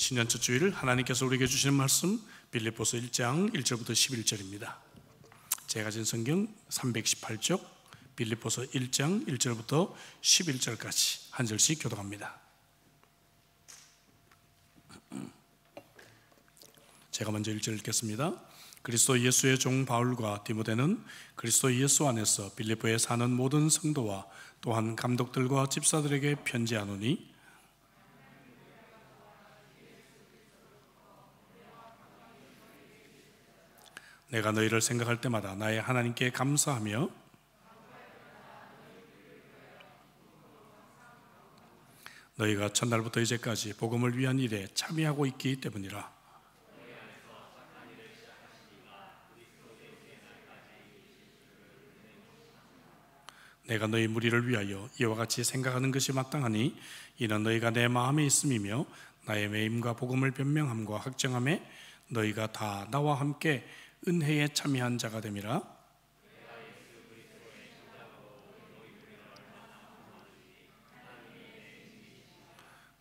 신년 첫 주일 하나님께서 우리에게 주시는 말씀 빌립보서 1장 1절부터 11절입니다. 제가 가진 성경 318쪽 빌립보서 1장 1절부터 11절까지 한 절씩 교독합니다. 제가 먼저 1절 읽겠습니다. 그리스도 예수의 종 바울과 디모데는 그리스도 예수 안에서 빌립보에 사는 모든 성도와 또한 감독들과 집사들에게 편지하노니 내가 너희를 생각할 때마다 나의 하나님께 감사하며 너희가 첫날부터 이제까지 복음을 위한 일에 참여하고 있기 때문이라. 내가 너희 무리를 위하여 이와 같이 생각하는 것이 마땅하니 이는 너희가 내 마음에 있음이며 나의 매임과 복음을 변명함과 확정함에 너희가 다 나와 함께 은혜에 참여한 자가 됨이라.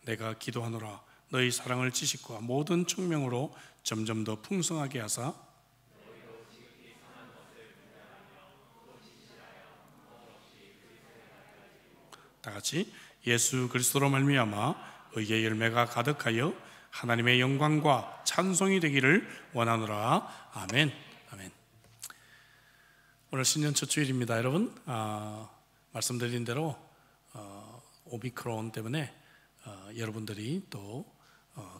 내가 기도하노라 너희 사랑을 지식과 모든 총명으로 점점 더 풍성하게 하사 다같이 예수 그리스도로 말미암아 의의 열매가 가득하여 하나님의 영광과 찬송이 되기를 원하노라. 아멘. 아멘. 오늘 신년 첫 주일입니다. 여러분 말씀드린 대로 오미크론 때문에 여러분들이 또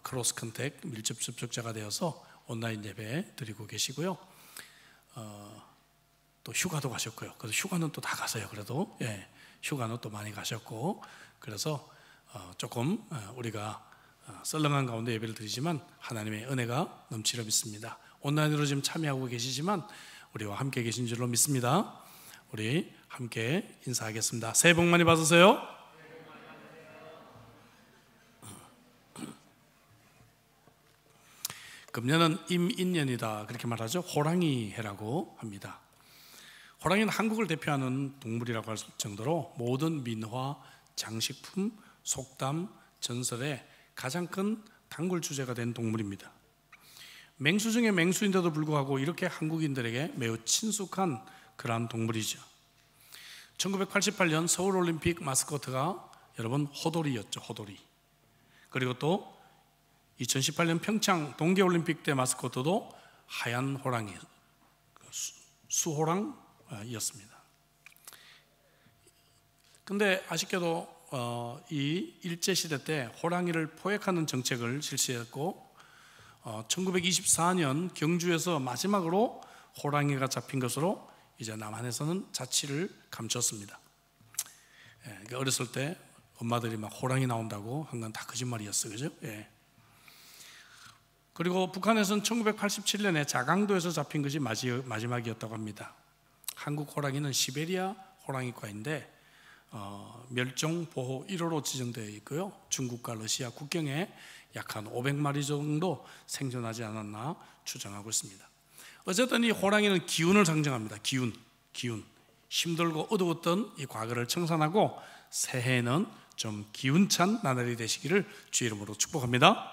크로스 컨택 밀접 접촉자가 되어서 온라인 예배 드리고 계시고요. 또 휴가도 가셨고요. 그래서 휴가는 또 다 가세요. 그래도 휴가는 또 많이 가셨고, 그래서 조금 우리가 썰렁한 가운데 예배를 드리지만 하나님의 은혜가 넘치려 믿습니다. 온라인으로 지금 참여하고 계시지만 우리와 함께 계신 줄로 믿습니다. 우리 함께 인사하겠습니다. 새해 복 많이 받으세요. 금년은 임인년이다 그렇게 말하죠. 호랑이 해라고 합니다. 호랑이는 한국을 대표하는 동물이라고 할 정도로 모든 민화, 장식품, 속담, 전설의 가장 큰 단골 주제가 된 동물입니다. 맹수 중에 맹수인데도 불구하고 이렇게 한국인들에게 매우 친숙한 그러한 동물이죠. 1988년 서울올림픽 마스코트가 여러분 호돌이였죠. 호돌이. 그리고 또 2018년 평창 동계올림픽 때 마스코트도 하얀 호랑이, 수호랑이었습니다. 근데 아쉽게도 이 일제시대 때 호랑이를 포획하는 정책을 실시했고 1924년 경주에서 마지막으로 호랑이가 잡힌 것으로 이제 남한에서는 자취를 감췄습니다. 그러니까 어렸을 때 엄마들이 막 호랑이 나온다고 한 건 다 거짓말이었어, 그죠? 그리고 북한에서는 1987년에 자강도에서 잡힌 것이 마지막이었다고 합니다. 한국 호랑이는 시베리아 호랑이과인데 멸종 보호 1호로 지정되어 있고요. 중국과 러시아 국경에 약 한 500마리 정도 생존하지 않았나 추정하고 있습니다. 어쨌든 이 호랑이는 기운을 상징합니다. 기운. 힘들고 어두웠던 이 과거를 청산하고 새해에는 좀 기운찬 나날이 되시기를 주의 이름으로 축복합니다.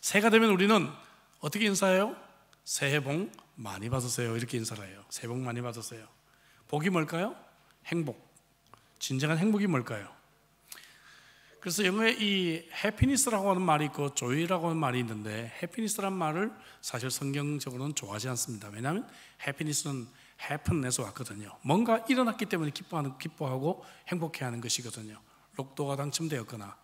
새해가 되면 우리는 어떻게 인사해요? 새해 복 많이 받으세요 이렇게 인사를 해요. 새해 복 많이 받으세요. 복이 뭘까요? 행복. 진정한 행복이 뭘까요? 그래서 영어에 이 해피니스라고 하는 말이 있고 조이라고 하는 말이 있는데 해피니스란 말을 사실 성경적으로는 좋아하지 않습니다. 왜냐하면 해피니스는 happiness에서 왔거든요. 뭔가 일어났기 때문에 기뻐하고 행복해하는 것이거든요. 로또가 당첨되었거나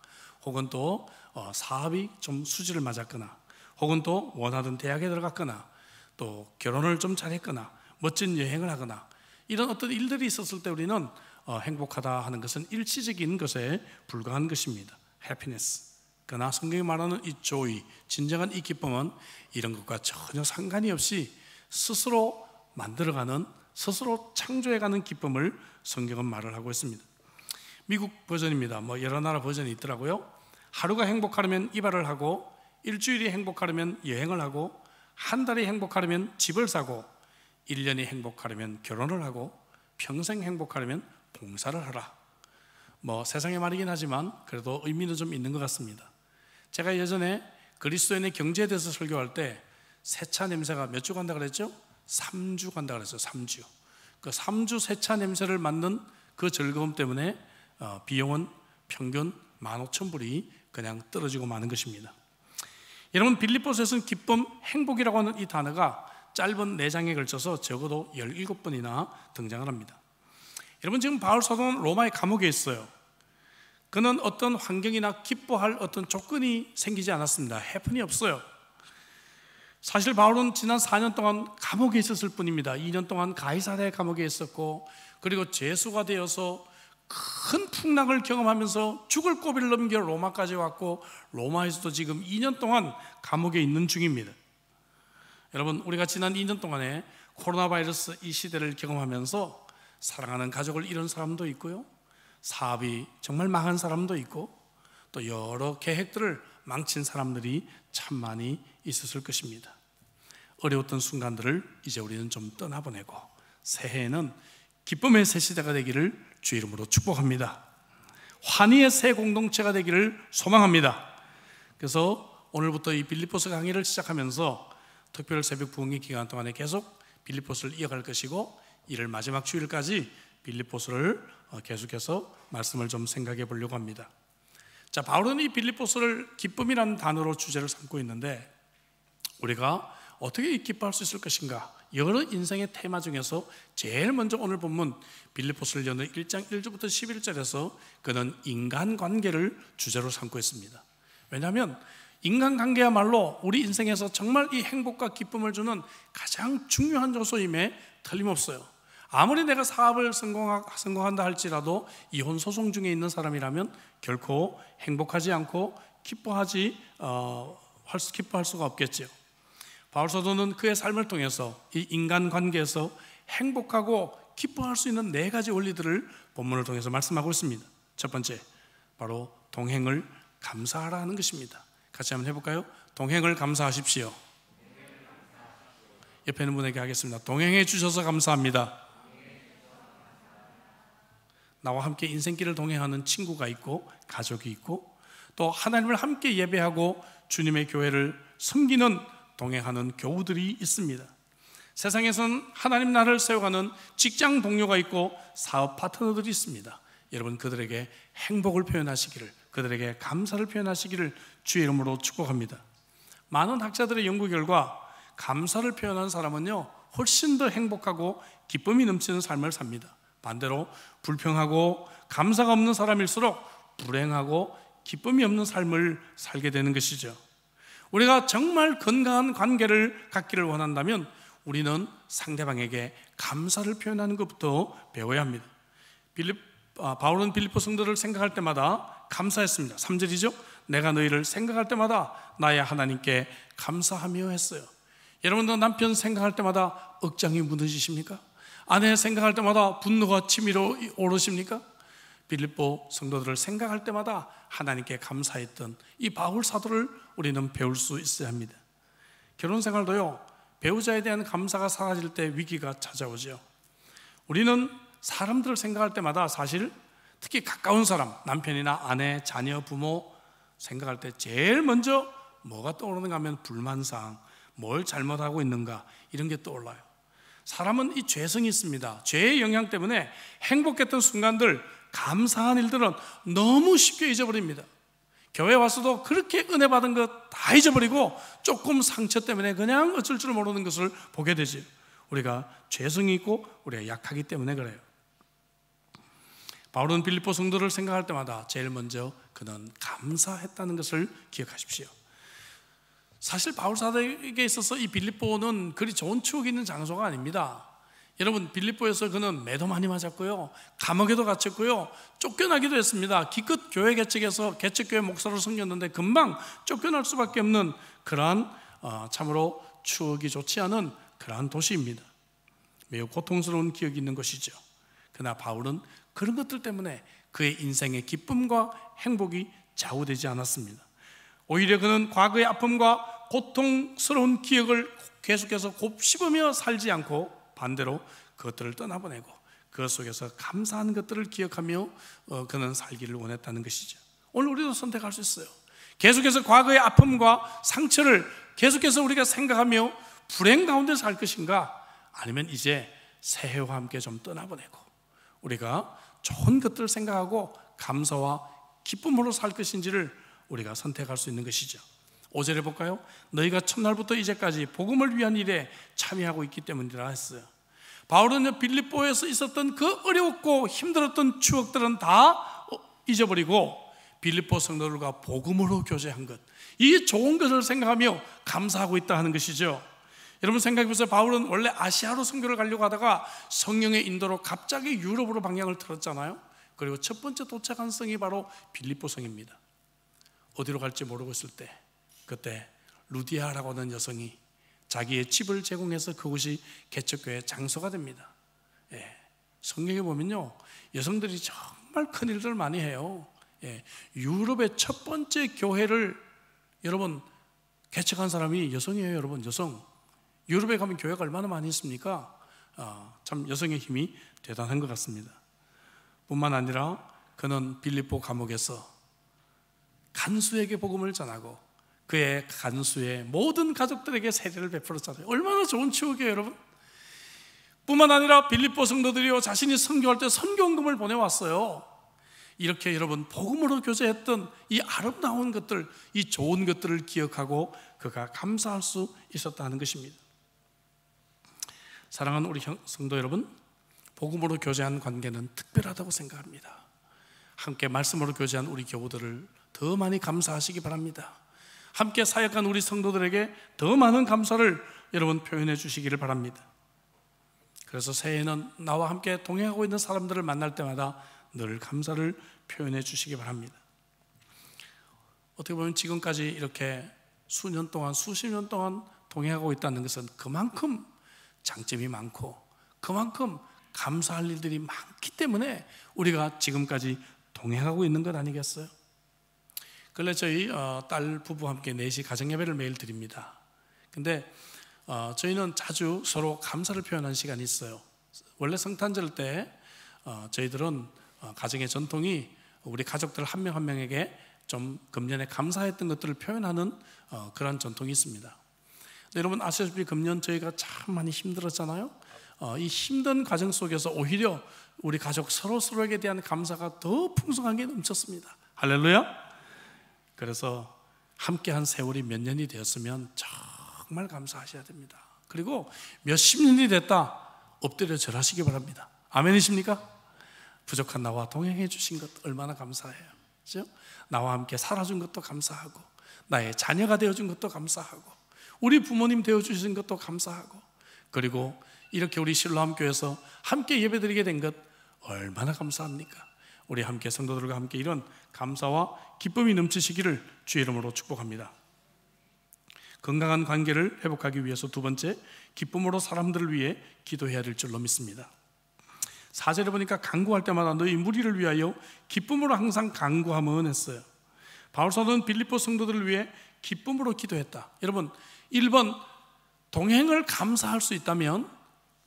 혹은 또 사업이 좀 수지를 맞았거나 혹은 또 원하던 대학에 들어갔거나 또 결혼을 좀 잘했거나 멋진 여행을 하거나 이런 어떤 일들이 있었을 때 우리는 행복하다 하는 것은 일시적인 것에 불과한 것입니다. happiness. 그러나 성경이 말하는 이 joy, 진정한 이 기쁨은 이런 것과 전혀 상관이 없이 스스로 만들어가는, 스스로 창조해가는 기쁨을 성경은 말을 하고 있습니다. 미국 버전입니다. 여러 나라 버전이 있더라고요. 하루가 행복하려면 이발을 하고, 일주일이 행복하려면 여행을 하고, 한 달이 행복하려면 집을 사고, 1년이 행복하려면 결혼을 하고, 평생 행복하려면 봉사를 하라. 세상의 말이긴 하지만 그래도 의미는 좀 있는 것 같습니다. 제가 예전에 그리스도인의 경제에 대해서 설교할 때 세차 냄새가 몇 주 간다 그랬죠? 3주 간다 그랬어요. 3주. 그 3주 세차 냄새를 맡는 그 즐거움 때문에 비용은 평균 15,000불이 그냥 떨어지고 마는 것입니다. 여러분, 빌립보서에서는 기쁨, 행복이라고 하는 이 단어가 짧은 4장에 걸쳐서 적어도 17번이나 등장을 합니다. 여러분, 지금 바울 사도는 로마의 감옥에 있어요. 그는 어떤 환경이나 기뻐할 어떤 조건이 생기지 않았습니다. 해픈이 없어요. 사실 바울은 지난 4년 동안 감옥에 있었을 뿐입니다. 2년 동안 가이사랴 감옥에 있었고, 그리고 죄수가 되어서 큰 풍랑을 경험하면서 죽을 고비를 넘겨 로마까지 왔고, 로마에서도 지금 2년 동안 감옥에 있는 중입니다. 여러분, 우리가 지난 2년 동안에 코로나 바이러스 이 시대를 경험하면서 사랑하는 가족을 잃은 사람도 있고요, 사업이 정말 망한 사람도 있고, 또 여러 계획들을 망친 사람들이 참 많이 있었을 것입니다. 어려웠던 순간들을 이제 우리는 좀 떠나보내고 새해에는 기쁨의 새 시대가 되기를 주 이름으로 축복합니다. 환희의 새 공동체가 되기를 소망합니다. 그래서 오늘부터 이 빌립보서 강의를 시작하면서 특별 새벽 부흥회 기간 동안에 계속 빌립보서를 이어갈 것이고, 1월 마지막 주일까지 빌립보서를 계속해서 말씀을 좀 생각해 보려고 합니다. 자, 바울은 이 빌립보서를 기쁨이라는 단어로 주제를 삼고 있는데, 우리가 어떻게 기뻐할 수 있을 것인가? 여러 인생의 테마 중에서 제일 먼저 오늘 본문 빌립보서를 여는 1장 1절부터 11절에서 그는 인간관계를 주제로 삼고 있습니다. 왜냐하면 인간관계야말로 우리 인생에서 정말 이 행복과 기쁨을 주는 가장 중요한 요소임에 틀림없어요. 아무리 내가 사업을 성공한다 할지라도 이혼 소송 중에 있는 사람이라면 결코 행복하지 않고 기뻐할 수가 없겠죠. 바울 사도는 그의 삶을 통해서 이 인간관계에서 행복하고 기뻐할 수 있는 4가지 원리들을 본문을 통해서 말씀하고 있습니다. 첫 번째, 바로 동행을 감사하라 하는 것입니다. 같이 한번 해볼까요? 동행을 감사하십시오. 옆에 있는 분에게 하겠습니다. 동행해 주셔서 감사합니다. 나와 함께 인생길을 동행하는 친구가 있고 가족이 있고, 또 하나님을 함께 예배하고 주님의 교회를 섬기는 동행하는 교우들이 있습니다. 세상에서는 하나님 나라를 세워가는 직장 동료가 있고 사업 파트너들이 있습니다. 여러분, 그들에게 행복을 표현하시기를, 그들에게 감사를 표현하시기를 주의 이름으로 축복합니다. 많은 학자들의 연구 결과 감사를 표현하는 사람은요, 훨씬 더 행복하고 기쁨이 넘치는 삶을 삽니다. 반대로 불평하고 감사가 없는 사람일수록 불행하고 기쁨이 없는 삶을 살게 되는 것이죠. 우리가 정말 건강한 관계를 갖기를 원한다면 우리는 상대방에게 감사를 표현하는 것부터 배워야 합니다. 바울은 빌립보 성도를 생각할 때마다 감사했습니다. 3절이죠. 내가 너희를 생각할 때마다 나의 하나님께 감사하며 했어요. 여러분도 남편 생각할 때마다 억장이 무너지십니까? 아내 생각할 때마다 분노가 치밀어 오르십니까? 빌립보 성도들을 생각할 때마다 하나님께 감사했던 이 바울 사도를 우리는 배울 수 있어야 합니다. 결혼 생활도요, 배우자에 대한 감사가 사라질 때 위기가 찾아오죠. 우리는 사람들을 생각할 때마다 사실 특히 가까운 사람, 남편이나 아내, 자녀, 부모 생각할 때 제일 먼저 뭐가 떠오르는가 하면 불만사항, 뭘 잘못하고 있는가, 이런 게 떠올라요. 사람은 이 죄성이 있습니다. 죄의 영향 때문에 행복했던 순간들, 감사한 일들은 너무 쉽게 잊어버립니다. 교회 와서도 그렇게 은혜 받은 것 다 잊어버리고 조금 상처 때문에 그냥 어쩔 줄 모르는 것을 보게 되죠. 우리가 죄성이 있고 우리가 약하기 때문에 그래요. 바울은 빌립보 성도를 생각할 때마다 제일 먼저 그는 감사했다는 것을 기억하십시오. 사실 바울 사도에게 있어서 이 빌립보는 그리 좋은 추억이 있는 장소가 아닙니다. 여러분, 빌립보에서 그는 매도 많이 맞았고요, 감옥에도 갇혔고요, 쫓겨나기도 했습니다. 기껏 교회 개척해서 개척교회 목사로 섬겼는데 금방 쫓겨날 수밖에 없는 그러한 참으로 추억이 좋지 않은 그러한 도시입니다. 매우 고통스러운 기억이 있는 것이죠. 그러나 바울은 그런 것들 때문에 그의 인생의 기쁨과 행복이 좌우되지 않았습니다. 오히려 그는 과거의 아픔과 고통스러운 기억을 계속해서 곱씹으며 살지 않고 반대로 그것들을 떠나보내고 그것 속에서 감사한 것들을 기억하며 그는 살기를 원했다는 것이죠. 오늘 우리도 선택할 수 있어요. 계속해서 과거의 아픔과 상처를 계속해서 우리가 생각하며 불행 가운데 살 것인가? 아니면 이제 새해와 함께 좀 떠나보내고 우리가 좋은 것들을 생각하고 감사와 기쁨으로 살 것인지를 우리가 선택할 수 있는 것이죠. 5절에 볼까요? 너희가 첫날부터 이제까지 복음을 위한 일에 참여하고 있기 때문이라 했어요. 바울은 빌립보에서 있었던 그 어렵고 힘들었던 추억들은 다 잊어버리고 빌립보 성도들과 복음으로 교제한 것, 이 좋은 것을 생각하며 감사하고 있다 하는 것이죠. 여러분 생각해보세요. 바울은 원래 아시아로 선교를 가려고 하다가 성령의 인도로 갑자기 유럽으로 방향을 틀었잖아요. 그리고 첫 번째 도착한 성이 바로 빌립보 성입니다. 어디로 갈지 모르고 있을 때 그때 루디아라고 하는 여성이 자기의 집을 제공해서 그곳이 개척교회의 장소가 됩니다. 성경에 보면요, 여성들이 정말 큰 일들 많이 해요. 유럽의 첫 번째 교회를 여러분 개척한 사람이 여성이에요. 여러분, 여성. 유럽에 가면 교회가 얼마나 많이 있습니까? 참 여성의 힘이 대단한 것 같습니다. 뿐만 아니라 그는 빌립보 감옥에서 간수에게 복음을 전하고 그의 간수의 모든 가족들에게 세례를 베풀었잖아요. 얼마나 좋은 추억이에요, 여러분. 뿐만 아니라 빌립보 성도들이요, 자신이 선교할 때 선교헌금을 보내왔어요. 이렇게 여러분 복음으로 교제했던 이 아름다운 것들, 이 좋은 것들을 기억하고 그가 감사할 수 있었다는 것입니다. 사랑하는 우리 성도 여러분, 복음으로 교제한 관계는 특별하다고 생각합니다. 함께 말씀으로 교제한 우리 교우들을 더 많이 감사하시기 바랍니다. 함께 사역한 우리 성도들에게 더 많은 감사를 여러분 표현해 주시기를 바랍니다. 그래서 새해에는 나와 함께 동행하고 있는 사람들을 만날 때마다 늘 감사를 표현해 주시기 바랍니다. 어떻게 보면 지금까지 이렇게 수년 동안, 수십 년 동안 동행하고 있다는 것은 그만큼 장점이 많고 그만큼 감사할 일들이 많기 때문에 우리가 지금까지 동행하고 있는 것 아니겠어요? 근래 저희 딸 부부와 함께 4시 가정예배를 매일 드립니다. 근데 저희는 자주 서로 감사를 표현하는 시간이 있어요. 원래 성탄절 때 저희들은 가정의 전통이 우리 가족들 한 명 한 명에게 좀 금년에 감사했던 것들을 표현하는 그런 전통이 있습니다. 여러분 아시다시피 금년 저희가 참 많이 힘들었잖아요. 이 힘든 과정 속에서 오히려 우리 가족 서로에게 대한 감사가 더 풍성하게 넘쳤습니다. 할렐루야. 그래서 함께한 세월이 몇 년이 되었으면 정말 감사하셔야 됩니다. 그리고 몇십 년이 됐다 엎드려 절하시기 바랍니다. 아멘이십니까? 부족한 나와 동행해 주신 것 얼마나 감사해요. 그렇죠? 나와 함께 살아준 것도 감사하고 나의 자녀가 되어준 것도 감사하고 우리 부모님 되어주신 것도 감사하고 그리고 이렇게 우리 실로암교회에서 함께 예배드리게 된 것 얼마나 감사합니까? 우리 함께 성도들과 함께 이런 감사와 기쁨이 넘치시기를 주의 이름으로 축복합니다. 건강한 관계를 회복하기 위해서 두 번째, 기쁨으로 사람들을 위해 기도해야 될 줄로 믿습니다. 4절에 보니까 간구할 때마다 너희 무리를 위하여 기쁨으로 항상 간구하면 했어요. 바울 사도는 빌립보 성도들을 위해 기쁨으로 기도했다. 여러분 1번 동행을 감사할 수 있다면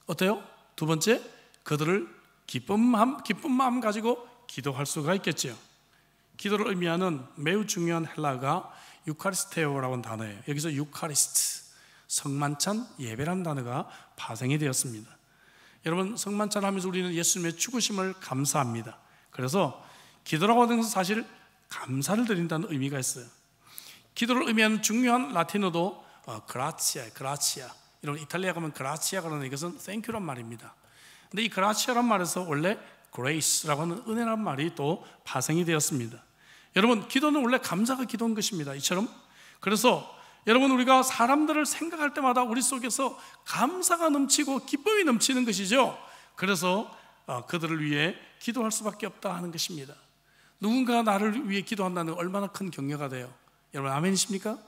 어때요? 두 번째, 그들을 기쁜 마음 가지고 기도할 수가 있겠죠. 기도를 의미하는 매우 중요한 헬라어가 유카리스테오라고 하는 단어예요. 여기서 유카리스트, 성만찬, 예배라는 단어가 파생이 되었습니다. 여러분 성만찬을 하면서 우리는 예수님의 죽으심을 감사합니다. 그래서 기도라고 하는 것은 사실 감사를 드린다는 의미가 있어요. 기도를 의미하는 중요한 라틴어도 그라치아. 이런 이탈리아 가면 그라치아 그러는 이것은 땡큐란 말입니다. 근데 이 그라치아란 말에서 원래 grace라고 하는 은혜란 말이 또 파생이 되었습니다. 여러분 기도는 원래 감사가 기도인 것입니다. 이처럼 그래서 여러분 우리가 사람들을 생각할 때마다 우리 속에서 감사가 넘치고 기쁨이 넘치는 것이죠. 그래서 그들을 위해 기도할 수밖에 없다 하는 것입니다. 누군가 나를 위해 기도한다는 건 얼마나 큰 격려가 돼요. 여러분 아멘이십니까?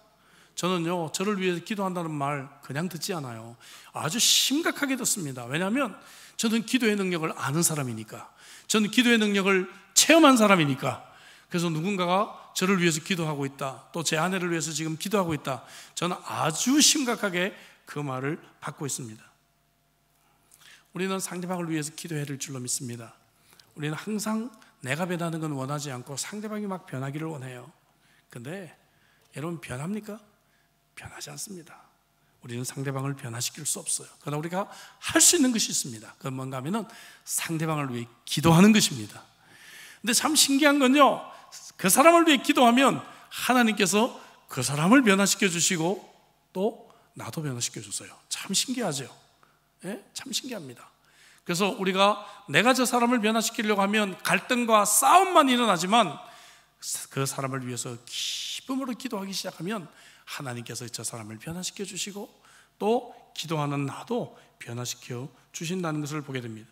저는요 저를 위해서 기도한다는 말 그냥 듣지 않아요. 아주 심각하게 듣습니다. 왜냐하면 저는 기도의 능력을 아는 사람이니까, 저는 기도의 능력을 체험한 사람이니까. 그래서 누군가가 저를 위해서 기도하고 있다, 또 제 아내를 위해서 지금 기도하고 있다, 저는 아주 심각하게 그 말을 받고 있습니다. 우리는 상대방을 위해서 기도해야 될 줄로 믿습니다. 우리는 항상 내가 변하는 건 원하지 않고 상대방이 막 변하기를 원해요. 근데 여러분 변합니까? 변하지 않습니다. 우리는 상대방을 변화시킬 수 없어요. 그러나 우리가 할 수 있는 것이 있습니다. 그건 뭔가 하면은 상대방을 위해 기도하는 것입니다. 근데 참 신기한 건요, 그 사람을 위해 기도하면 하나님께서 그 사람을 변화시켜 주시고 또 나도 변화시켜 주세요. 참 신기하죠? 예? 참 신기합니다. 그래서 우리가 내가 저 사람을 변화시키려고 하면 갈등과 싸움만 일어나지만 그 사람을 위해서 기쁨으로 기도하기 시작하면 하나님께서 저 사람을 변화시켜 주시고 또 기도하는 나도 변화시켜 주신다는 것을 보게 됩니다.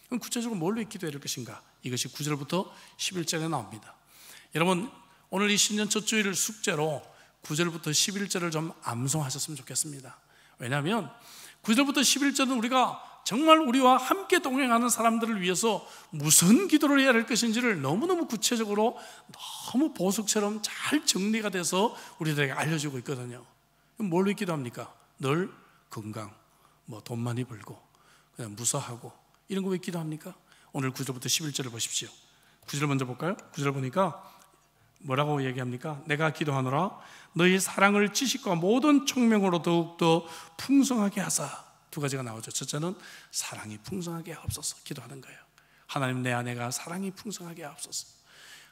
그럼 구체적으로 뭘 위해 기도해야 할 것인가? 이것이 9절부터 11절에 나옵니다. 여러분, 오늘 이 신년 첫 주일을 숙제로 9절부터 11절을 좀 암송하셨으면 좋겠습니다. 왜냐하면 9절부터 11절은 우리가 정말 우리와 함께 동행하는 사람들을 위해서 무슨 기도를 해야 할 것인지를 너무너무 구체적으로 너무 보석처럼 잘 정리가 돼서 우리들에게 알려주고 있거든요. 뭘로 기도합니까? 늘 건강, 돈 많이 벌고 그냥 무사하고 이런 거 왜 기도합니까? 오늘 9절부터 11절을 보십시오. 9절 먼저 볼까요? 9절 보니까 뭐라고 얘기합니까? 내가 기도하노라 너희 사랑을 지식과 모든 총명으로 더욱더 풍성하게 하사. 두 가지가 나오죠. 첫째는 사랑이 풍성하게 하옵소서 기도하는 거예요. 하나님, 내 아내가 사랑이 풍성하게 하옵소서.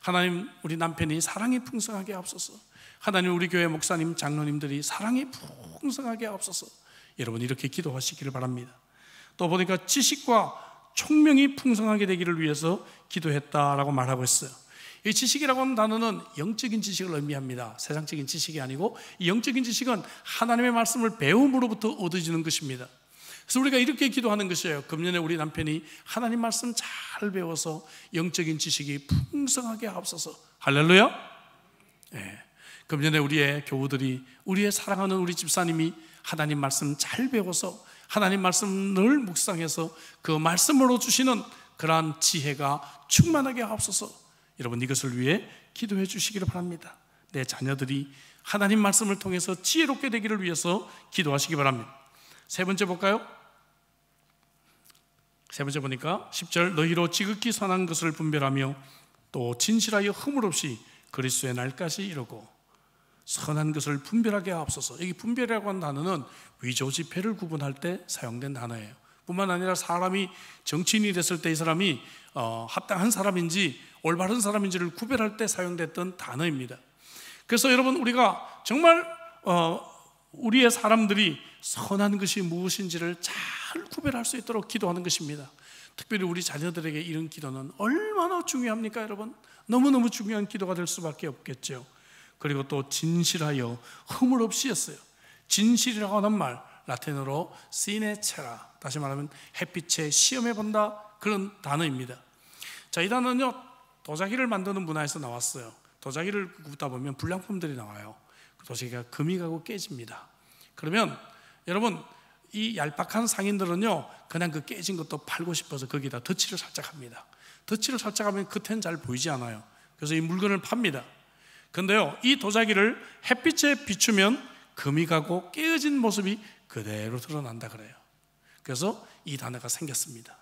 하나님, 우리 남편이 사랑이 풍성하게 하옵소서. 하나님, 우리 교회 목사님, 장로님들이 사랑이 풍성하게 하옵소서. 여러분 이렇게 기도하시기를 바랍니다. 또 보니까 지식과 총명이 풍성하게 되기를 위해서 기도했다라고 말하고 있어요. 이 지식이라고 하는 단어는 영적인 지식을 의미합니다. 세상적인 지식이 아니고 이 영적인 지식은 하나님의 말씀을 배움으로부터 얻어지는 것입니다. 그래서 우리가 이렇게 기도하는 것이에요. 금년에 우리 남편이 하나님 말씀 잘 배워서 영적인 지식이 풍성하게 하옵소서. 할렐루야. 네. 금년에 우리의 교우들이, 우리의 사랑하는 우리 집사님이 하나님 말씀 잘 배워서 하나님 말씀 늘 묵상해서 그 말씀으로 주시는 그러한 지혜가 충만하게 하옵소서. 여러분 이것을 위해 기도해 주시기를 바랍니다. 내 자녀들이 하나님 말씀을 통해서 지혜롭게 되기를 위해서 기도하시기 바랍니다. 세 번째 볼까요? 세 번째 보니까 10절 너희로 지극히 선한 것을 분별하며 또 진실하여 허물 없이 그리스도의 날까지 이루고 선한 것을 분별하게 하옵소서. 여기 분별이라고 하는 단어는 위조 지폐를 구분할 때 사용된 단어예요. 뿐만 아니라 사람이 정치인이 됐을 때 이 사람이 합당한 사람인지 올바른 사람인지를 구별할 때 사용됐던 단어입니다. 그래서 여러분 우리가 정말 우리의 사람들이 선한 것이 무엇인지를 잘 구별할 수 있도록 기도하는 것입니다. 특별히 우리 자녀들에게 이런 기도는 얼마나 중요합니까 여러분? 너무너무 중요한 기도가 될 수밖에 없겠죠. 그리고 또 진실하여 허물 없이 였어요. 진실이라고 하는 말 라틴어로 시네체라, 다시 말하면 햇빛에 시험해 본다, 그런 단어입니다. 자, 이 단어는요 도자기를 만드는 문화에서 나왔어요. 도자기를 굽다 보면 불량품들이 나와요. 그 도자기가 금이 가고 깨집니다. 그러면 여러분 이 얄팍한 상인들은요 그냥 그 깨진 것도 팔고 싶어서 거기다 덧칠을 살짝 합니다. 덧칠을 살짝 하면 겉에는 잘 보이지 않아요. 그래서 이 물건을 팝니다. 그런데요 이 도자기를 햇빛에 비추면 금이 가고 깨어진 모습이 그대로 드러난다 그래요. 그래서 이 단어가 생겼습니다.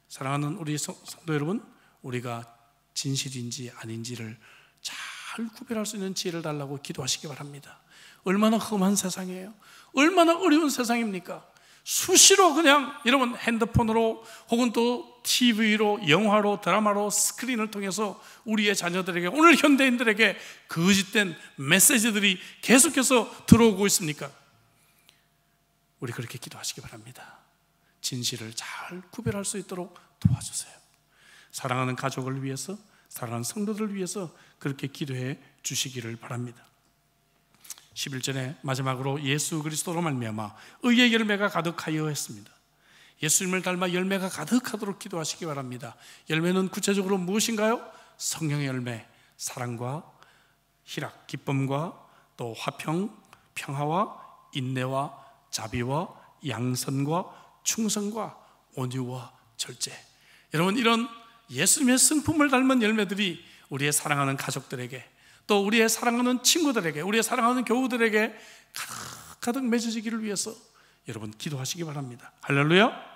사랑하는 우리 성도 여러분, 우리가 진실인지 아닌지를 잘 구별할 수 있는 지혜를 달라고 기도하시기 바랍니다. 얼마나 험한 세상이에요. 얼마나 어려운 세상입니까? 수시로 그냥 여러분 핸드폰으로 혹은 또 TV로, 영화로, 드라마로, 스크린을 통해서 우리의 자녀들에게, 오늘 현대인들에게 거짓된 메시지들이 계속해서 들어오고 있습니까? 우리 그렇게 기도하시기 바랍니다. 진실을 잘 구별할 수 있도록 도와주세요. 사랑하는 가족을 위해서, 사랑하는 성도들을 위해서 그렇게 기도해 주시기를 바랍니다. 11절에 마지막으로 예수 그리스도로 말미암아 의의 열매가 가득하여 했습니다. 예수님을 닮아 열매가 가득하도록 기도하시기 바랍니다. 열매는 구체적으로 무엇인가요? 성령의 열매, 사랑과 희락, 기쁨과 또 화평, 평화와 인내와 자비와 양선과 충성과 온유와 절제. 여러분 이런 예수님의 성품을 닮은 열매들이 우리의 사랑하는 가족들에게, 또 우리의 사랑하는 친구들에게, 우리의 사랑하는 교우들에게 가득 맺어지기를 위해서 여러분 기도하시기 바랍니다. 할렐루야.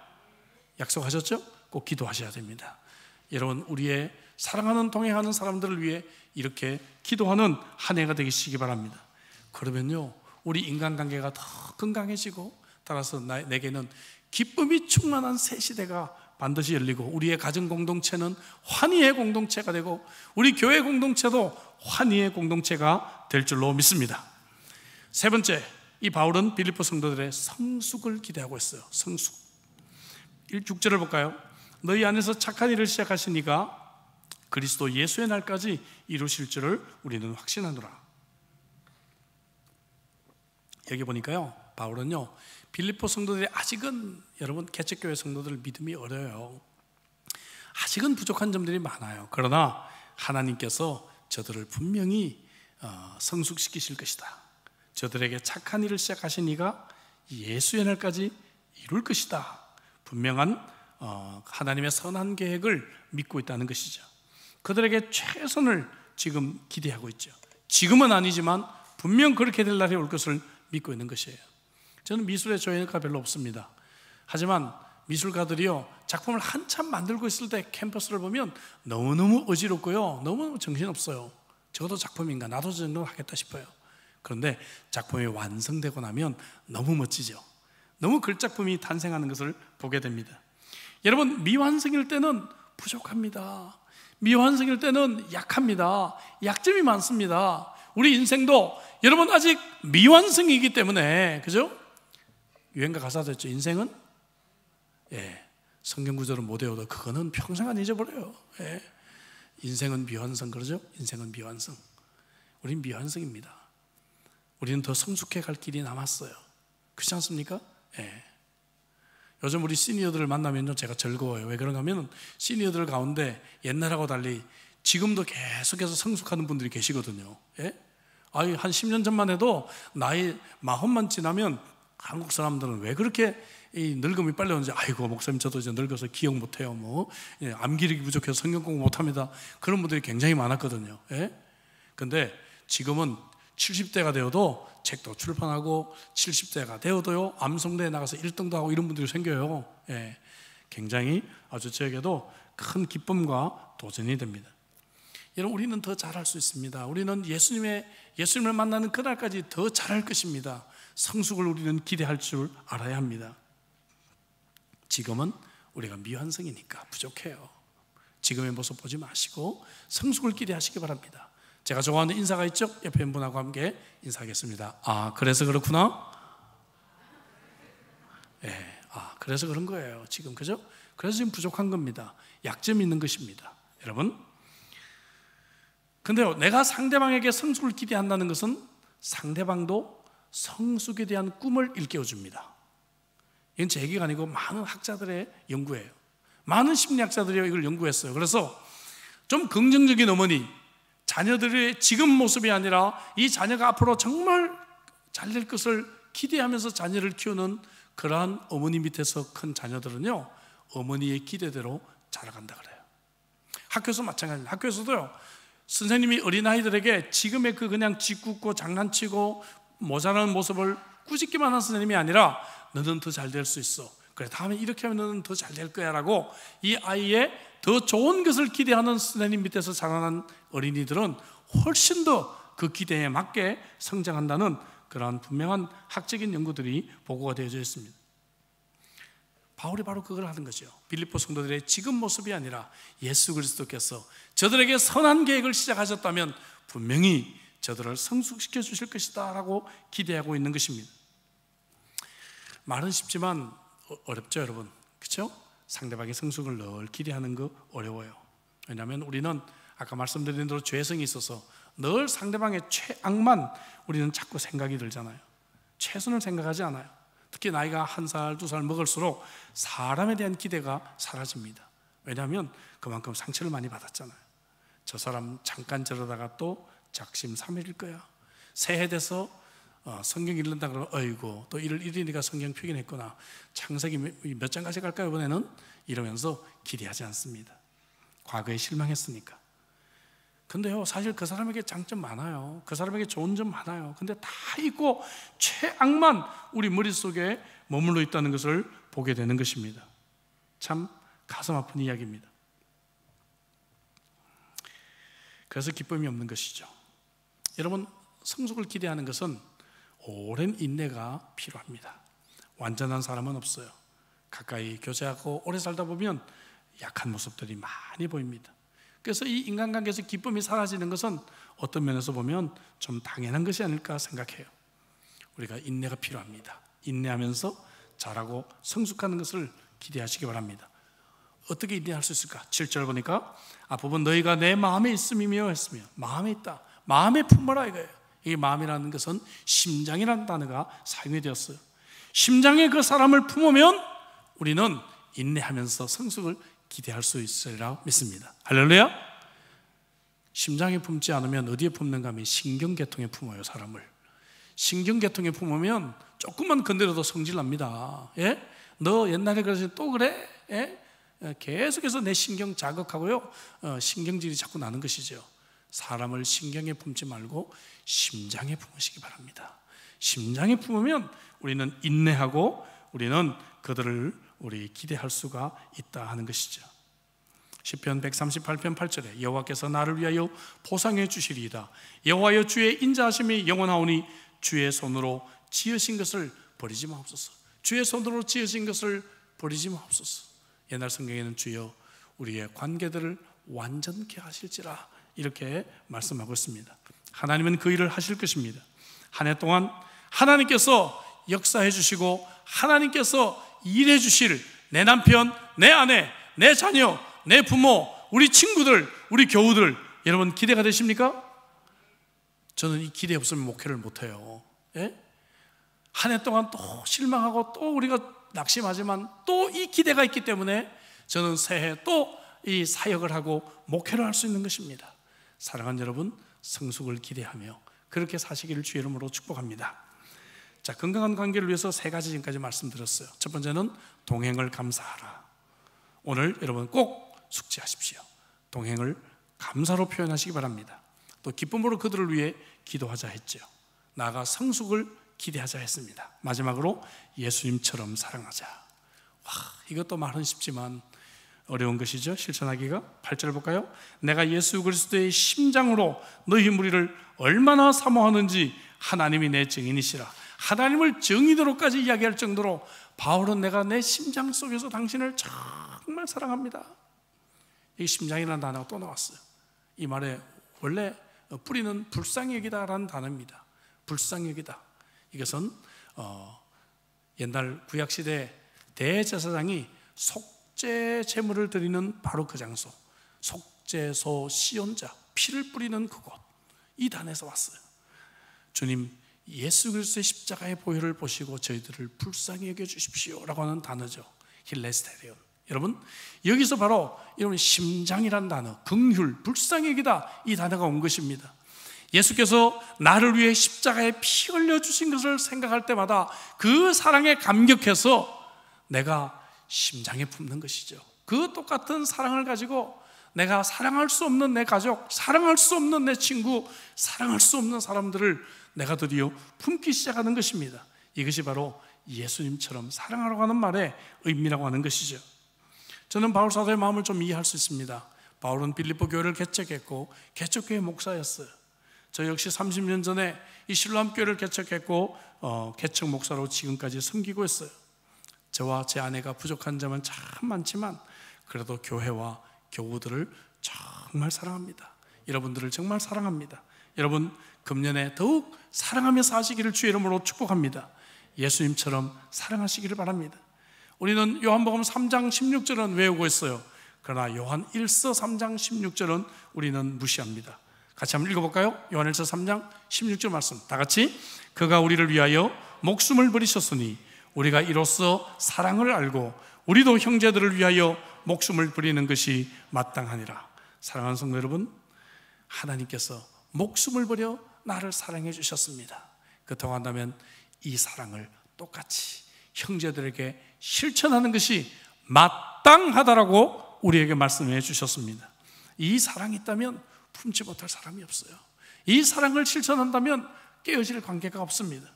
약속하셨죠? 꼭 기도하셔야 됩니다. 여러분 우리의 사랑하는 동행하는 사람들을 위해 이렇게 기도하는 한 해가 되시기 바랍니다. 그러면요, 우리 인간관계가 더 건강해지고, 따라서 내게는 기쁨이 충만한 새 시대가 반드시 열리고, 우리의 가정 공동체는 환희의 공동체가 되고, 우리 교회 공동체도 환희의 공동체가 될 줄로 믿습니다. 세 번째, 이 바울은 빌립보 성도들의 성숙을 기대하고 있어요. 성숙. 6절을 볼까요? 너희 안에서 착한 일을 시작하신 이가 그리스도 예수의 날까지 이루실 줄을 우리는 확신하노라. 여기 보니까요, 바울은요, 빌립보 성도들이 아직은, 여러분 개척교회 성도들 믿음이 어려요. 아직은 부족한 점들이 많아요. 그러나 하나님께서 저들을 분명히 성숙시키실 것이다. 저들에게 착한 일을 시작하신 이가 예수의 날까지 이룰 것이다. 분명한 하나님의 선한 계획을 믿고 있다는 것이죠. 그들에게 최선을 지금 기대하고 있죠. 지금은 아니지만 분명 그렇게 될 날이 올 것을 믿고 있는 것이에요. 저는 미술에 조예가 별로 없습니다. 하지만 미술가들이요, 작품을 한참 만들고 있을 때 캠퍼스를 보면 너무너무 어지럽고요, 너무너무 정신없어요. 저것도 작품인가? 나도 저 정도 하겠다 싶어요. 그런데 작품이 완성되고 나면 너무 멋지죠. 너무 그 작품이 탄생하는 것을 보게 됩니다. 여러분, 미완성일 때는 부족합니다. 미완성일 때는 약합니다. 약점이 많습니다. 우리 인생도 여러분 아직 미완성이기 때문에, 그죠? 유행가 가사도 있죠. 인생은 성경 구절은 못 외워도 그거는 평생 안 잊어버려요. 인생은 미완성, 그러죠? 인생은 미완성. 우린 미완성입니다. 우리는 더 성숙해 갈 길이 남았어요. 그렇지 않습니까? 요즘 우리 시니어들을 만나면요, 제가 즐거워요. 왜 그런가 하면 시니어들 가운데 옛날하고 달리 지금도 계속해서 성숙하는 분들이 계시거든요. 한 10년 전만 해도 나이 40만 지나면 한국 사람들은 왜 그렇게 이 늙음이 빨리 오는지, 아이고 목사님 저도 이제 늙어서 기억 못해요, 암기력이 부족해서 성경 공부 못합니다, 그런 분들이 굉장히 많았거든요. 근데 지금은 70대가 되어도 책도 출판하고, 70대가 되어도요 암송대에 나가서 1등도 하고 이런 분들이 생겨요. 굉장히 아주 저에게도 큰 기쁨과 도전이 됩니다. 여러분, 우리는 더 잘할 수 있습니다. 우리는 예수님을 만나는 그날까지 더 잘할 것입니다. 성숙을 우리는 기대할 줄 알아야 합니다. 지금은 우리가 미완성이니까 부족해요. 지금의 모습 보지 마시고 성숙을 기대하시기 바랍니다. 제가 좋아하는 인사가 있죠? 옆에 분하고 함께 인사하겠습니다. 아, 그래서 그렇구나? 그래서 그런 거예요. 지금, 그죠? 그래서 지금 부족한 겁니다. 약점이 있는 것입니다. 여러분, 근데요, 내가 상대방에게 성숙을 기대한다는 것은 상대방도 성숙에 대한 꿈을 일깨워줍니다. 이건 제 얘기가 아니고 많은 학자들의 연구예요. 많은 심리학자들이 이걸 연구했어요. 그래서 좀 긍정적인 어머니, 자녀들의 지금 모습이 아니라 이 자녀가 앞으로 정말 잘 될 것을 기대하면서 자녀를 키우는 그러한 어머니 밑에서 큰 자녀들은요, 어머니의 기대대로 자라간다 그래요. 학교에서 마찬가지입니다. 학교에서도요, 선생님이 어린아이들에게 지금의 그냥 짓궂고 장난치고 모자라는 모습을 꾸짖기만 한 선생님이 아니라, 너는 더 잘 될 수 있어, 그래 다음에 이렇게 하면 너는 더 잘 될 거야 라고 이 아이의 더 좋은 것을 기대하는 선생님 밑에서 자라난 어린이들은 훨씬 더 그 기대에 맞게 성장한다는 그러한 분명한 학적인 연구들이 보고가 되어져 있습니다. 바울이 바로 그걸 하는 거죠. 빌립보 성도들의 지금 모습이 아니라 예수 그리스도께서 저들에게 선한 계획을 시작하셨다면 분명히 저들을 성숙시켜 주실 것이다 라고 기대하고 있는 것입니다. 말은 쉽지만 어렵죠, 여러분. 그렇죠? 상대방의 성숙을 늘 기대하는 거 어려워요. 왜냐하면 우리는 아까 말씀드린 대로 죄성이 있어서 늘 상대방의 최악만 우리는 자꾸 생각이 들잖아요. 최선을 생각하지 않아요. 특히 나이가 1살, 2살 먹을수록 사람에 대한 기대가 사라집니다. 왜냐하면 그만큼 상처를 많이 받았잖아요. 저 사람 잠깐 저러다가 또 작심삼일일 거야. 새해 돼서 성경 읽는다 그러면 어이구 또 1월 1일이니까 성경 표기했구나, 창세기 몇 장까지 갈까요 이번에는? 이러면서 기대하지 않습니다. 과거에 실망했으니까. 근데요, 사실 그 사람에게 장점 많아요. 그 사람에게 좋은 점 많아요. 근데 다 있고 최악만 우리 머릿속에 머물러 있다는 것을 보게 되는 것입니다. 참 가슴 아픈 이야기입니다. 그래서 기쁨이 없는 것이죠. 여러분, 성숙을 기대하는 것은 오랜 인내가 필요합니다. 완전한 사람은 없어요. 가까이 교제하고 오래 살다 보면 약한 모습들이 많이 보입니다. 그래서 이 인간관계에서 기쁨이 사라지는 것은 어떤 면에서 보면 좀 당연한 것이 아닐까 생각해요. 우리가 인내가 필요합니다. 인내하면서 자라고 성숙하는 것을 기대하시기 바랍니다. 어떻게 인내할 수 있을까? 7절 보니까 앞부분 너희가 내 마음에 있음이며 했으며, 마음에 있다, 마음에 품어라 이거예요. 이 마음이라는 것은 심장이라는 단어가 사용이 되었어요. 심장에 그 사람을 품으면 우리는 인내하면서 성숙을 기대할 수 있으리라 믿습니다. 할렐루야. 심장에 품지 않으면 어디에 품는가 하면 신경계통에 품어요. 사람을 신경계통에 품으면 조금만 건드려도 성질납니다. 예? 너 옛날에 그러지 또 그래? 예? 계속해서 내 신경 자극하고요, 신경질이 자꾸 나는 것이죠. 사람을 신경에 품지 말고 심장에 품으시기 바랍니다. 심장에 품으면 우리는 인내하고 우리는 그들을 우리 기대할 수가 있다 하는 것이죠. 시편 138편 8절에 여호와께서 나를 위하여 보상해 주시리이다. 여호와여 주의 인자하심이 영원하오니 주의 손으로 지으신 것을 버리지 마옵소서. 주의 손으로 지으신 것을 버리지 마옵소서. 옛날 성경에는 주여 우리의 관계들을 완전케 하실지라 이렇게 말씀하고 있습니다. 하나님은 그 일을 하실 것입니다. 한 해 동안 하나님께서 역사해 주시고 하나님께서 일해 주실 내 남편, 내 아내, 내 자녀, 내 부모, 우리 친구들, 우리 교우들, 여러분 기대가 되십니까? 저는 이 기대 없으면 목회를 못해요. 예? 한 해 동안 또 실망하고 또 우리가 낙심하지만 또 이 기대가 있기 때문에 저는 새해 또 이 사역을 하고 목회를 할 수 있는 것입니다. 사랑하는 여러분, 성숙을 기대하며 그렇게 사시기를 주의 이름으로 축복합니다. 자, 건강한 관계를 위해서 세 가지 지금까지 말씀드렸어요. 첫 번째는 동행을 감사하라. 오늘 여러분 꼭 숙지하십시오. 동행을 감사로 표현하시기 바랍니다. 또 기쁨으로 그들을 위해 기도하자 했죠. 나아가 성숙을 기대하자 했습니다. 마지막으로 예수님처럼 사랑하자. 와, 이것도 말은 쉽지만 어려운 것이죠. 실천하기가. 8절 볼까요? 내가 예수 그리스도의 심장으로 너희 무리를 얼마나 사모하는지 하나님이 내 증인이시라. 하나님을 증인으로까지 이야기할 정도로 바울은 내가 내 심장 속에서 당신을 정말 사랑합니다. 이 심장이라는 단어가 또 나왔어요. 이 말에 원래 뿌리는 불쌍여기다라는 단어입니다. 불쌍여기다. 이것은 옛날 구약시대 대제사장이 속죄 제물을 드리는 바로 그 장소, 속죄소 시온자, 피를 뿌리는 그곳, 이 단에서 왔어요. 주님, 예수 그리스도의 십자가의 보혈을 보시고 저희들을 불쌍히 여겨주십시오 라고 하는 단어죠. 힐레스테리온. 여러분, 여기서 바로 여러분 심장이란 단어, 긍휼, 불쌍히 여기다, 이 단어가 온 것입니다. 예수께서 나를 위해 십자가에 피 흘려 주신 것을 생각할 때마다 그 사랑에 감격해서 내가 심장에 품는 것이죠. 그 똑같은 사랑을 가지고 내가 사랑할 수 없는 내 가족, 사랑할 수 없는 내 친구, 사랑할 수 없는 사람들을 내가 드디어 품기 시작하는 것입니다. 이것이 바로 예수님처럼 사랑하라고 하는 말의 의미라고 하는 것이죠. 저는 바울 사도의 마음을 좀 이해할 수 있습니다. 바울은 빌립보 교회를 개척했고 개척교회 목사였어요. 저 역시 30년 전에 이 실로암 교회를 개척했고 개척 목사로 지금까지 섬기고 있어요. 저와 제 아내가 부족한 점은 참 많지만 그래도 교회와 교우들을 정말 사랑합니다. 여러분들을 정말 사랑합니다. 여러분, 금년에 더욱 사랑하며 사시기를 주의 이름으로 축복합니다. 예수님처럼 사랑하시기를 바랍니다. 우리는 요한복음 3장 16절은 외우고 있어요. 그러나 요한 1서 3장 16절은 우리는 무시합니다. 같이 한번 읽어볼까요? 요한 1서 3장 16절 말씀 다 같이. 그가 우리를 위하여 목숨을 버리셨으니 우리가 이로써 사랑을 알고 우리도 형제들을 위하여 목숨을 버리는 것이 마땅하니라. 사랑하는 성도 여러분, 하나님께서 목숨을 버려 나를 사랑해 주셨습니다. 그렇다고 한다면 이 사랑을 똑같이 형제들에게 실천하는 것이 마땅하다라고 우리에게 말씀해 주셨습니다. 이 사랑이 있다면 품지 못할 사람이 없어요. 이 사랑을 실천한다면 깨어질 관계가 없습니다.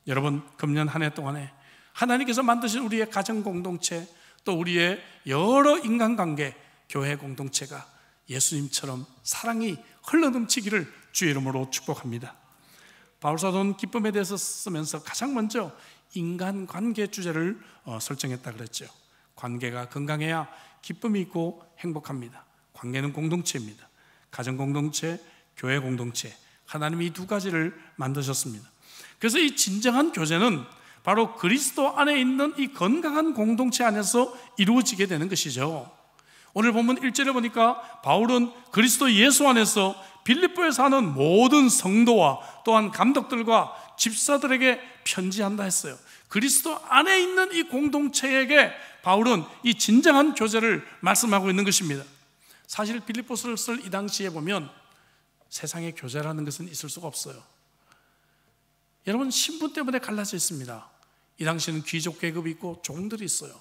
여러분, 금년 한 해 동안에 하나님께서 만드신 우리의 가정 공동체, 또 우리의 여러 인간관계, 교회 공동체가 예수님처럼 사랑이 흘러넘치기를 주의 이름으로 축복합니다. 바울사도는 기쁨에 대해서 쓰면서 가장 먼저 인간관계 주제를 설정했다 그랬죠. 관계가 건강해야 기쁨이 있고 행복합니다. 관계는 공동체입니다. 가정공동체, 교회 공동체, 하나님이 이 두 가지를 만드셨습니다. 그래서 이 진정한 교제는 바로 그리스도 안에 있는 이 건강한 공동체 안에서 이루어지게 되는 것이죠. 오늘 본문 1절에 보니까 바울은 그리스도 예수 안에서 빌립보에 사는 모든 성도와 또한 감독들과 집사들에게 편지한다 했어요. 그리스도 안에 있는 이 공동체에게 바울은 이 진정한 교제를 말씀하고 있는 것입니다. 사실 빌립보서를 쓸 이 당시에 보면 세상에 교제라는 것은 있을 수가 없어요. 여러분, 신분 때문에 갈라져 있습니다. 이 당시에는 귀족 계급이 있고 종들이 있어요.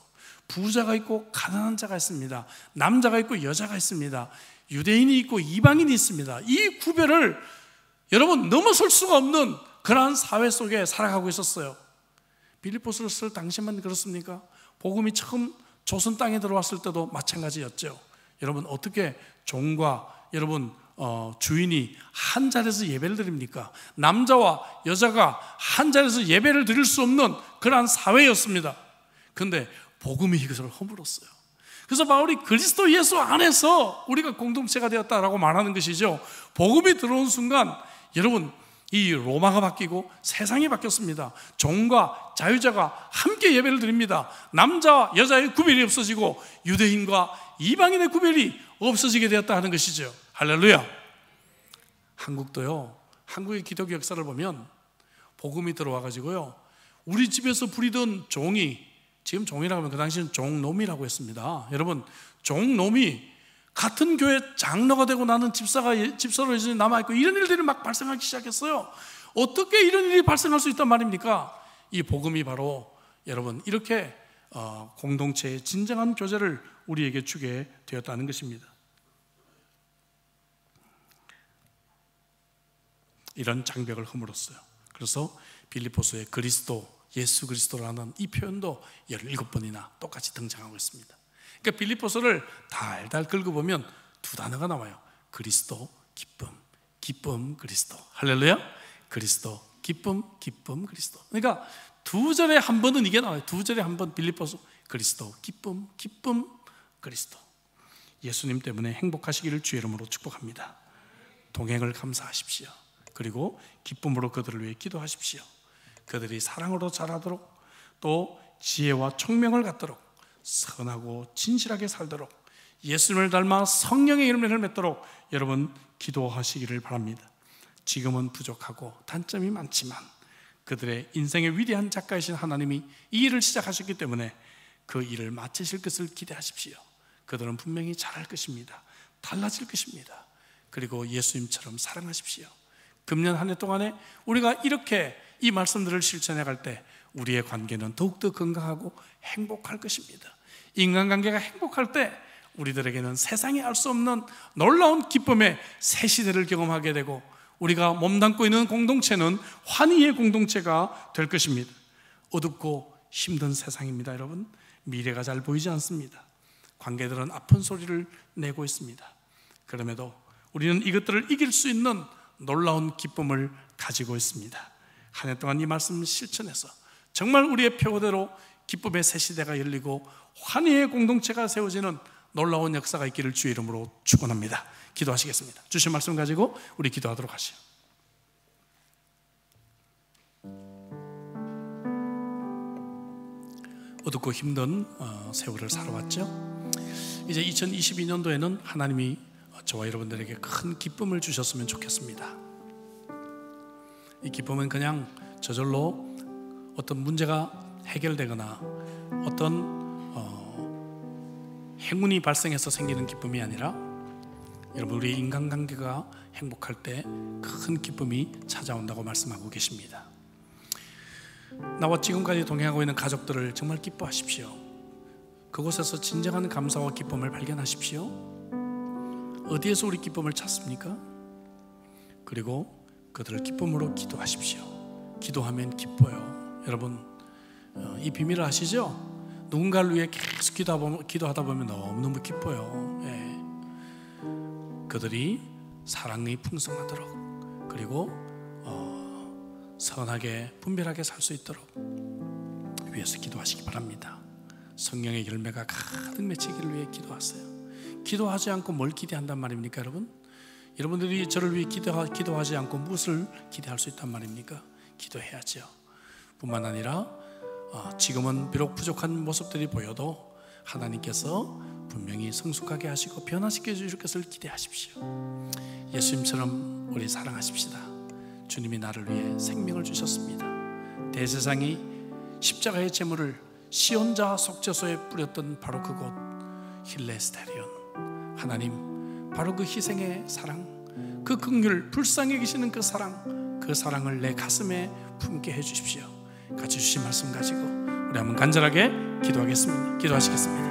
부자가 있고 가난한 자가 있습니다. 남자가 있고 여자가 있습니다. 유대인이 있고 이방인이 있습니다. 이 구별을 여러분 넘어설 수가 없는 그러한 사회 속에 살아가고 있었어요. 빌립보서를 쓸 당시만 그렇습니까? 복음이 처음 조선 땅에 들어왔을 때도 마찬가지였죠. 여러분, 어떻게 종과 여러분 주인이 한 자리에서 예배를 드립니까? 남자와 여자가 한 자리에서 예배를 드릴 수 없는 그러한 사회였습니다. 그런데 복음이 이것을 허물었어요. 그래서 바울이 그리스도 예수 안에서 우리가 공동체가 되었다라고 말하는 것이죠. 복음이 들어온 순간 여러분, 이 로마가 바뀌고 세상이 바뀌었습니다. 종과 자유자가 함께 예배를 드립니다. 남자와 여자의 구별이 없어지고 유대인과 이방인의 구별이 없어지게 되었다 하는 것이죠. 할렐루야. 한국도요, 한국의 기독교 역사를 보면 복음이 들어와 가지고요, 우리 집에서 부리던 종이, 지금 종이라고 하면 그 당시는 종놈이라고 했습니다. 여러분, 종놈이 같은 교회 장로가 되고 나는 집사로 여전히 남아있고 이런 일들이 막 발생하기 시작했어요. 어떻게 이런 일이 발생할 수 있단 말입니까? 이 복음이 바로 여러분 이렇게 공동체의 진정한 교제를 우리에게 주게 되었다는 것입니다. 이런 장벽을 허물었어요. 그래서 빌립보서에 그리스도, 예수 그리스도라는 이 표현도 17번이나 똑같이 등장하고 있습니다. 그러니까 빌립보서를 달달 긁어보면 두 단어가 나와요. 그리스도, 기쁨, 기쁨, 그리스도. 할렐루야. 그리스도, 기쁨, 기쁨, 그리스도. 그러니까 두 절에 한 번은 이게 나와요. 두 절에 한 번 빌립보서 그리스도, 기쁨, 기쁨, 그리스도. 예수님 때문에 행복하시기를 주의 이름으로 축복합니다. 동행을 감사하십시오. 그리고 기쁨으로 그들을 위해 기도하십시오. 그들이 사랑으로 자라도록, 또 지혜와 총명을 갖도록, 선하고 진실하게 살도록, 예수님을 닮아 성령의 열매를 맺도록 여러분 기도하시기를 바랍니다. 지금은 부족하고 단점이 많지만 그들의 인생의 위대한 작가이신 하나님이 이 일을 시작하셨기 때문에 그 일을 마치실 것을 기대하십시오. 그들은 분명히 잘할 것입니다. 달라질 것입니다. 그리고 예수님처럼 사랑하십시오. 금년 한 해 동안에 우리가 이렇게 이 말씀들을 실천해 갈 때 우리의 관계는 더욱더 건강하고 행복할 것입니다. 인간관계가 행복할 때 우리들에게는 세상에 알 수 없는 놀라운 기쁨의 새 시대를 경험하게 되고, 우리가 몸담고 있는 공동체는 환희의 공동체가 될 것입니다. 어둡고 힘든 세상입니다. 여러분, 미래가 잘 보이지 않습니다. 관계들은 아픈 소리를 내고 있습니다. 그럼에도 우리는 이것들을 이길 수 있는 놀라운 기쁨을 가지고 있습니다. 한 해 동안 이 말씀을 실천해서 정말 우리의 표대로 기쁨의 새 시대가 열리고 환희의 공동체가 세워지는 놀라운 역사가 있기를 주의 이름으로 축원합니다. 기도하시겠습니다. 주신 말씀 가지고 우리 기도하도록 하시죠. 어둡고 힘든 세월을 살아왔죠. 이제 2022년도에는 하나님이 저와 여러분들에게 큰 기쁨을 주셨으면 좋겠습니다. 이 기쁨은 그냥 저절로 어떤 문제가 해결되거나 어떤 행운이 발생해서 생기는 기쁨이 아니라, 여러분 우리 인간관계가 행복할 때 큰 기쁨이 찾아온다고 말씀하고 계십니다. 나와 지금까지 동행하고 있는 가족들을 정말 기뻐하십시오. 그곳에서 진정한 감사와 기쁨을 발견하십시오. 어디에서 우리 기쁨을 찾습니까? 그리고 그들을 기쁨으로 기도하십시오. 기도하면 기뻐요. 여러분, 이 비밀을 아시죠? 누군가를 위해 계속 기도하다 보면 너무너무 기뻐요. 예. 그들이 사랑이 풍성하도록, 그리고 선하게 분별하게 살 수 있도록 위해서 기도하시기 바랍니다. 성령의 열매가 가득 맺히기를 위해 기도하세요. 기도하지 않고 뭘 기대한단 말입니까, 여러분? 여러분들이 저를 위해 기도하지 않고 무엇을 기대할 수 있단 말입니까? 기도해야죠. 뿐만 아니라 지금은 비록 부족한 모습들이 보여도 하나님께서 분명히 성숙하게 하시고 변화시켜 주실 것을 기대하십시오. 예수님처럼 우리 사랑하십시다. 주님이 나를 위해 생명을 주셨습니다. 대제사장이 십자가의 제물을 시온자 속죄소에 뿌렸던 바로 그곳 힐레스테리온, 하나님 바로 그 희생의 사랑, 그 긍휼, 불쌍히 계시는 그 사랑을 내 가슴에 품게 해주십시오. 같이 주신 말씀 가지고 우리 한번 간절하게 기도하시겠습니다.